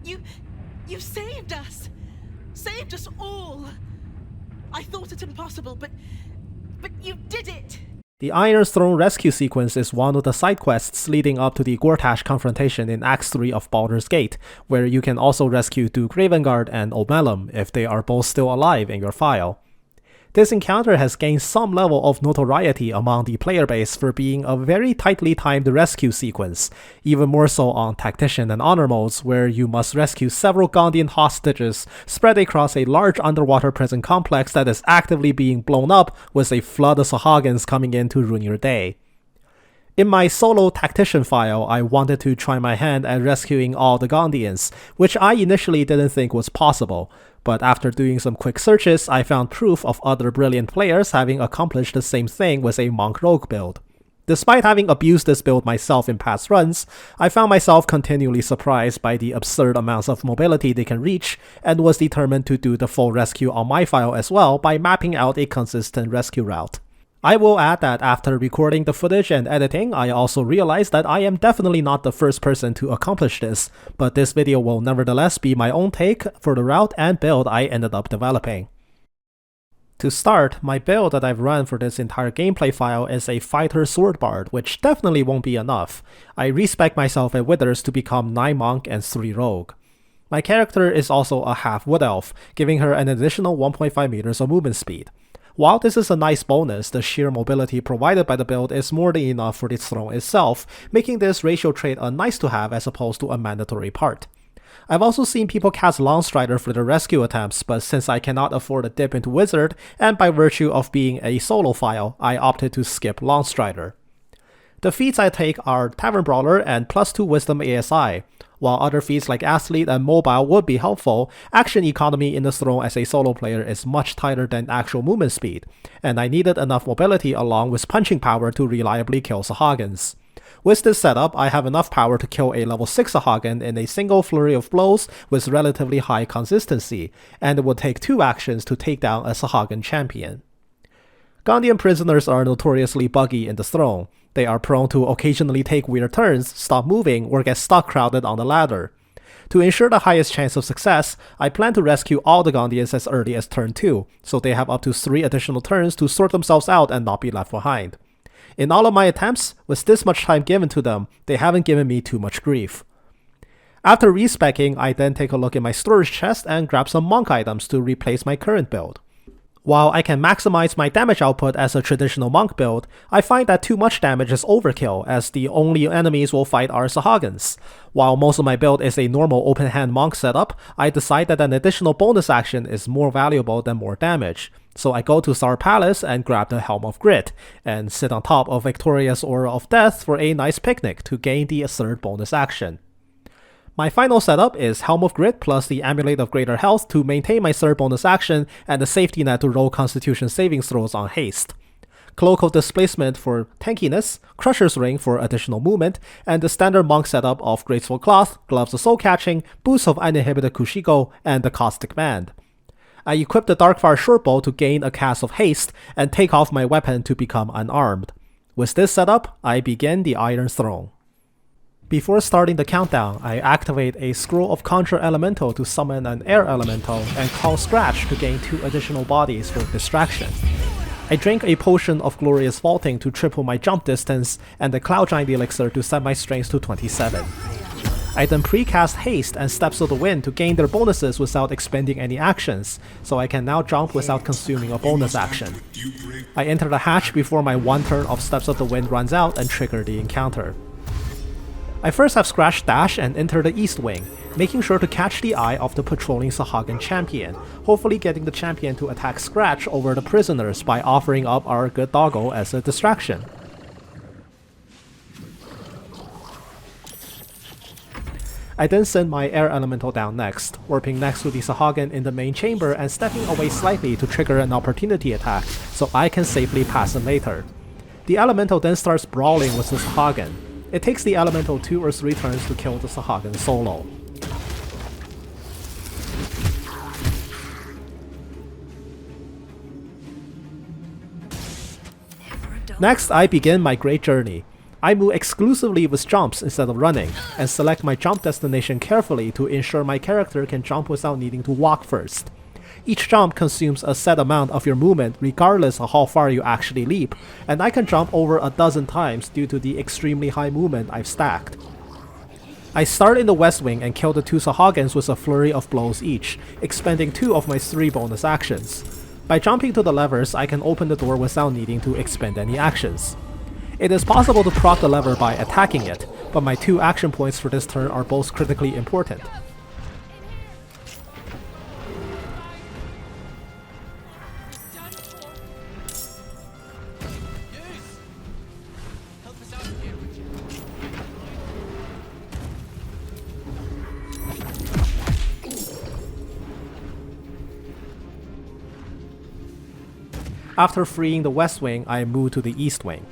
You... you saved us! Saved us all! I thought it impossible, but you did it! The Iron Throne rescue sequence is one of the side quests leading up to the Gortash confrontation in Act 3 of Baldur's Gate, where you can also rescue Duke Ravengard and Omelum if they are both still alive in your file. This encounter has gained some level of notoriety among the player base for being a very tightly timed rescue sequence, even more so on Tactician and Honor modes, where you must rescue several Gondian hostages spread across a large underwater prison complex that is actively being blown up with a flood of Sahagins coming in to ruin your day. In my solo Tactician file, I wanted to try my hand at rescuing all the Gondians, which I initially didn't think was possible, but after doing some quick searches, I found proof of other brilliant players having accomplished the same thing with a Monk Rogue build. Despite having abused this build myself in past runs, I found myself continually surprised by the absurd amounts of mobility they can reach, and was determined to do the full rescue on my file as well by mapping out a consistent rescue route. I will add that after recording the footage and editing, I also realized that I am definitely not the first person to accomplish this, but this video will nevertheless be my own take for the route and build I ended up developing. To start, my build that I've run for this entire gameplay file is a fighter sword bard, which definitely won't be enough. I respec myself at Withers to become 9 monk and 3 rogue. My character is also a half wood elf, giving her an additional 1.5 meters of movement speed. While this is a nice bonus, the sheer mobility provided by the build is more than enough for the throne itself, making this racial trait a nice to have as opposed to a mandatory part. I've also seen people cast Longstrider for their rescue attempts, but since I cannot afford a dip into Wizard, and by virtue of being a solo file, I opted to skip Longstrider. The feats I take are Tavern Brawler and +2 Wisdom ASI. While other feats like Athlete and Mobile would be helpful, action economy in the throne as a solo player is much tighter than actual movement speed, and I needed enough mobility along with punching power to reliably kill Sahagins. With this setup, I have enough power to kill a level 6 Sahagin in a single flurry of blows with relatively high consistency, and it would take 2 actions to take down a Sahagin champion. Gondian prisoners are notoriously buggy in the throne. They are prone to occasionally take weird turns, stop moving, or get stuck crowded on the ladder. To ensure the highest chance of success, I plan to rescue all the Gondians as early as turn 2, so they have up to 3 additional turns to sort themselves out and not be left behind. In all of my attempts, with this much time given to them, they haven't given me too much grief. After respecking, I then take a look at my storage chest and grab some monk items to replace my current build. While I can maximize my damage output as a traditional monk build, I find that too much damage is overkill, as the only enemies we'll fight are Sahagins. While most of my build is a normal open hand monk setup, I decide that an additional bonus action is more valuable than more damage. So I go to Tsar Palace and grab the Helm of Grit, and sit on top of Victoria's Aura of Death for a nice picnic to gain the third bonus action. My final setup is Helm of Grit plus the Amulet of Greater Health to maintain my third bonus action and the safety net to roll Constitution saving throws on haste. Cloak of Displacement for tankiness, Crusher's Ring for additional movement, and the standard monk setup of Graceful Cloth, Gloves of Soul Catching, Boots of Uninhibited Kushiko, and the Caustic Band. I equip the Darkfire Shortbow to gain a cast of haste and take off my weapon to become unarmed. With this setup, I begin the Iron Throne. Before starting the countdown, I activate a Scroll of Conjure Elemental to summon an Air Elemental and call Scratch to gain 2 additional bodies for distraction. I drink a potion of Glorious Vaulting to triple my jump distance and the Cloud Giant Elixir to set my strength to 27. I then precast Haste and Steps of the Wind to gain their bonuses without expending any actions, so I can now jump without consuming a bonus action. I enter the hatch before my 1 turn of Steps of the Wind runs out and trigger the encounter. I first have Scratch dash and enter the East Wing, making sure to catch the eye of the patrolling Sahagin champion, hopefully getting the champion to attack Scratch over the prisoners by offering up our good doggo as a distraction. I then send my Air Elemental down next, warping next to the Sahagin in the main chamber and stepping away slightly to trigger an opportunity attack, so I can safely pass him later. The Elemental then starts brawling with the Sahagin. It takes the Elemental 2 or 3 turns to kill the Sahagin solo. Next, I begin my great journey. I move exclusively with jumps instead of running, and select my jump destination carefully to ensure my character can jump without needing to walk first. Each jump consumes a set amount of your movement regardless of how far you actually leap, and I can jump over a dozen times due to the extremely high movement I've stacked. I start in the west wing and kill the 2 Sahagins with a flurry of blows each, expending 2 of my 3 bonus actions. By jumping to the levers, I can open the door without needing to expend any actions. It is possible to proc the lever by attacking it, but my 2 action points for this turn are both critically important. After freeing the west wing, I move to the east wing.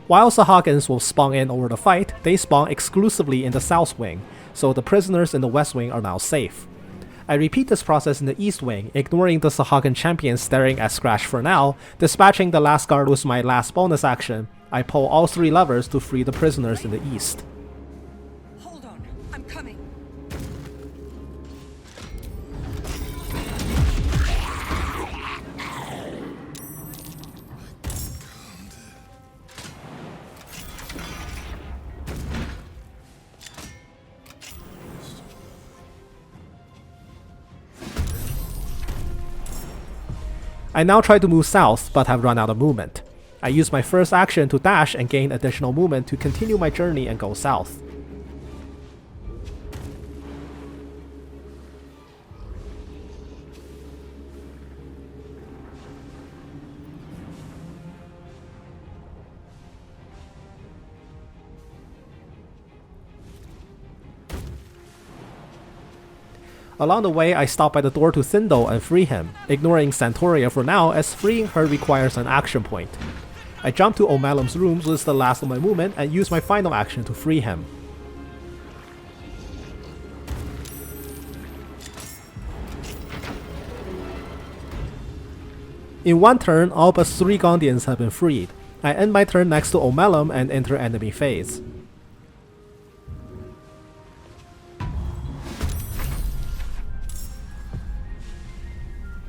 While Sahagins will spawn in over the fight, they spawn exclusively in the south wing, so the prisoners in the west wing are now safe. I repeat this process in the east wing, ignoring the Sahagin champion staring at Scratch for now. Dispatching the last guard with my last bonus action, I pull all 3 levers to free the prisoners in the east. Hold on, I'm coming. I now try to move south, but have run out of movement. I use my first action to dash and gain additional movement to continue my journey and go south. Along the way, I stop by the door to Thindol and free him, ignoring Santoria for now as freeing her requires an action point. I jump to Omalum's rooms with the last of my movement and use my final action to free him. In one turn, all but 3 Gondians have been freed. I end my turn next to Omalum and enter enemy phase.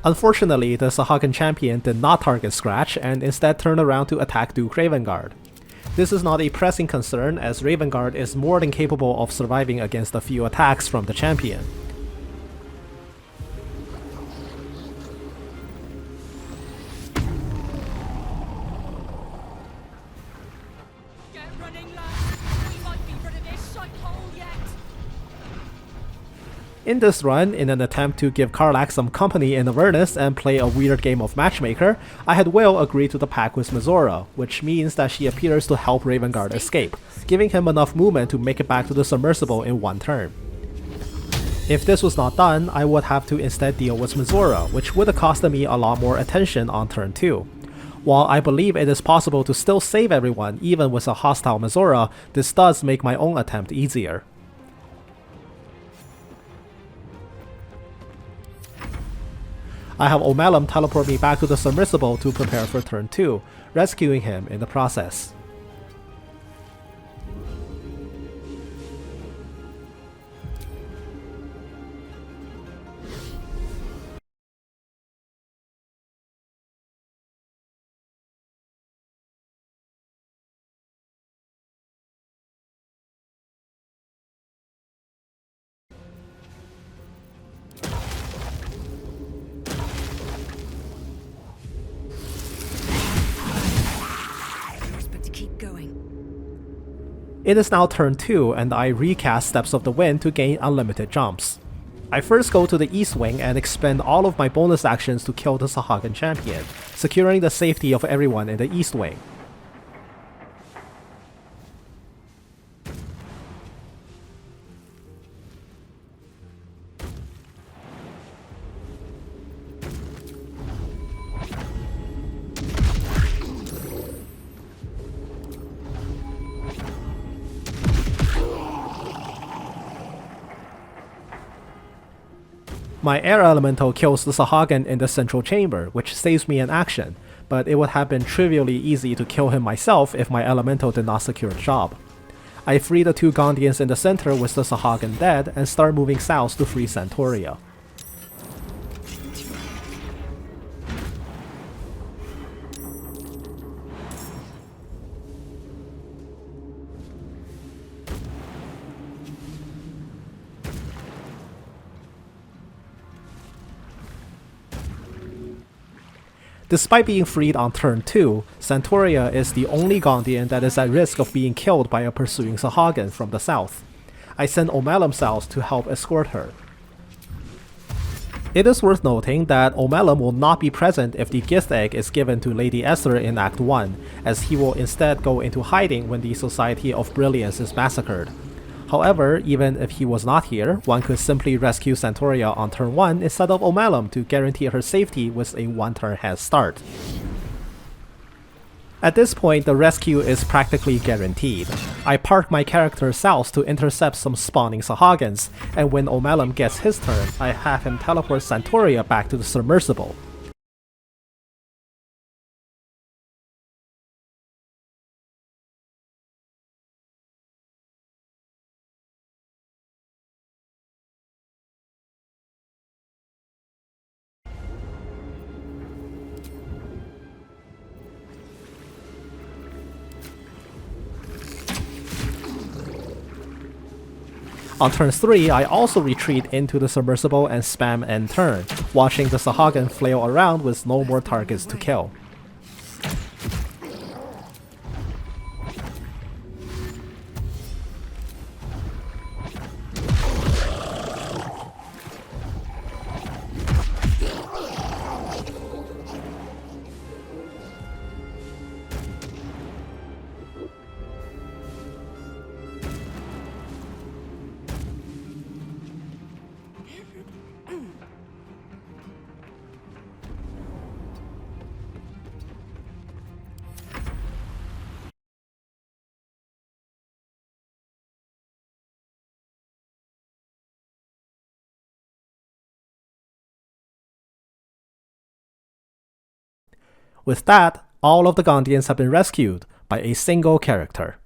Unfortunately, the Sahagin champion did not target Scratch and instead turned around to attack Duke Ravengard. This is not a pressing concern as Ravengard is more than capable of surviving against a few attacks from the champion. Get running, lads! We might be rid of this shithole yet! In this run, in an attempt to give Karlach some company in Avernus and play a weird game of matchmaker, I had Will agree to the pact with Mizora, which means that she appears to help Ravengard escape, giving him enough movement to make it back to the submersible in one turn. If this was not done, I would have to instead deal with Mizora, which would have costed me a lot more attention on turn 2. While I believe it is possible to still save everyone even with a hostile Mizora, this does make my own attempt easier. I have Omalum teleport me back to the submersible to prepare for turn 2, rescuing him in the process. It is now turn 2 and I recast Steps of the Wind to gain unlimited jumps. I first go to the east wing and expend all of my bonus actions to kill the Sahagin champion, securing the safety of everyone in the east wing. My air elemental kills the Sahagin in the central chamber, which saves me an action, but it would have been trivially easy to kill him myself if my elemental did not secure the job. I free the 2 Gondians in the center with the Sahagin dead and start moving south to free Santoria. Despite being freed on turn 2, Santoria is the only Gondian that is at risk of being killed by a pursuing Sahagin from the south. I send Omelum south to help escort her. It is worth noting that Omelum will not be present if the Gith Egg is given to Lady Esther in Act 1, as he will instead go into hiding when the Society of Brilliance is massacred. However, even if he was not here, one could simply rescue Santoria on turn 1 instead of Omelum to guarantee her safety with a 1-turn head start. At this point, the rescue is practically guaranteed. I park my character south to intercept some spawning Sahagins, and when Omelum gets his turn, I have him teleport Santoria back to the submersible. On turn 3, I also retreat into the submersible and spam end turn, watching the Sahagin flail around with no more targets to kill. With that, all of the Gondians have been rescued by a single character.